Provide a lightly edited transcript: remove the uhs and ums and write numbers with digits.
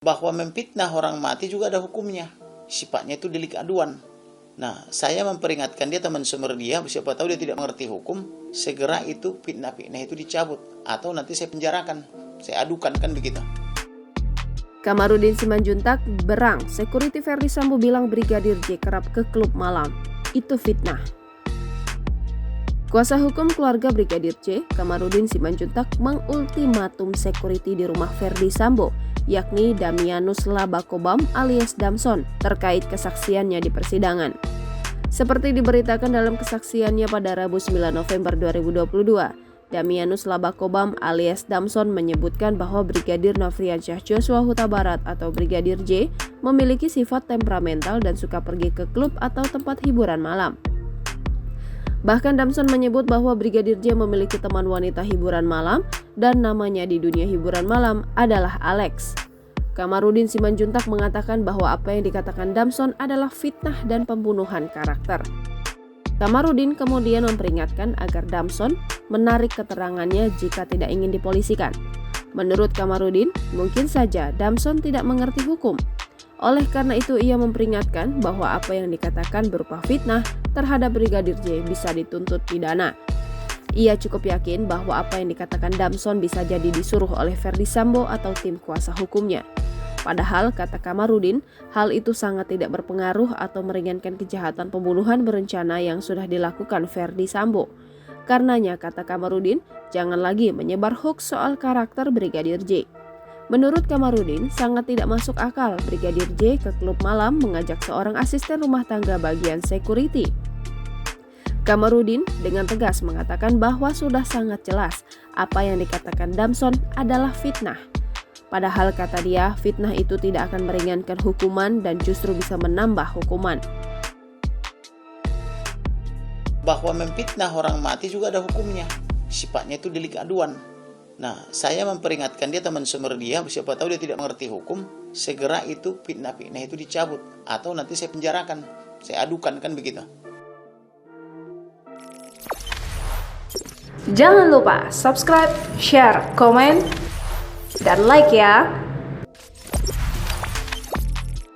Bahwa memfitnah orang mati juga ada hukumnya. Sifatnya itu delik aduan. Nah, saya memperingatkan dia, teman sumber dia, siapa tahu dia tidak mengerti hukum, segera itu fitnah-fitnah itu dicabut. Atau nanti saya penjarakan, saya adukan, kan begitu. Kamarudin Simanjuntak berang, security Ferdy Sambo bilang Brigadir J kerap ke klub malam. Itu fitnah. Kuasa hukum keluarga Brigadir J, Kamarudin Simanjuntak, mengultimatum security di rumah Ferdy Sambo, yakni Damianus Labakobam alias Damson, terkait kesaksiannya di persidangan. Seperti diberitakan dalam kesaksiannya pada Rabu 9 November 2022, Damianus Labakobam alias Damson menyebutkan bahwa Brigadir Nofriansyah Joshua Huta Barat atau Brigadir J memiliki sifat temperamental dan suka pergi ke klub atau tempat hiburan malam. Bahkan Damson menyebut bahwa Brigadir J memiliki teman wanita hiburan malam dan namanya di dunia hiburan malam adalah Alex. Kamarudin Simanjuntak mengatakan bahwa apa yang dikatakan Damson adalah fitnah dan pembunuhan karakter. Kamarudin kemudian memperingatkan agar Damson menarik keterangannya jika tidak ingin dipolisikan. Menurut Kamarudin, mungkin saja Damson tidak mengerti hukum. Oleh karena itu, ia memperingatkan bahwa apa yang dikatakan berupa fitnah terhadap Brigadir J bisa dituntut pidana. Ia cukup yakin bahwa apa yang dikatakan Damson bisa jadi disuruh oleh Ferdy Sambo atau tim kuasa hukumnya. Padahal, kata Kamarudin, hal itu sangat tidak berpengaruh atau meringankan kejahatan pembunuhan berencana yang sudah dilakukan Ferdy Sambo. Karenanya, kata Kamarudin, jangan lagi menyebar hoaks soal karakter Brigadir J. Menurut Kamarudin, sangat tidak masuk akal Brigadir J ke klub malam mengajak seorang asisten rumah tangga bagian security. Kamarudin dengan tegas mengatakan bahwa sudah sangat jelas apa yang dikatakan Damson adalah fitnah. Padahal kata dia, fitnah itu tidak akan meringankan hukuman dan justru bisa menambah hukuman. Bahwa memfitnah orang mati juga ada hukumnya. Sifatnya itu delik aduan. Nah, saya memperingatkan dia, teman sumber dia, siapa tahu dia tidak mengerti hukum, segera itu fitnah-fitnah itu dicabut. Atau nanti saya penjarakan, saya adukan, kan begitu. Jangan lupa subscribe, share, komen, dan like ya.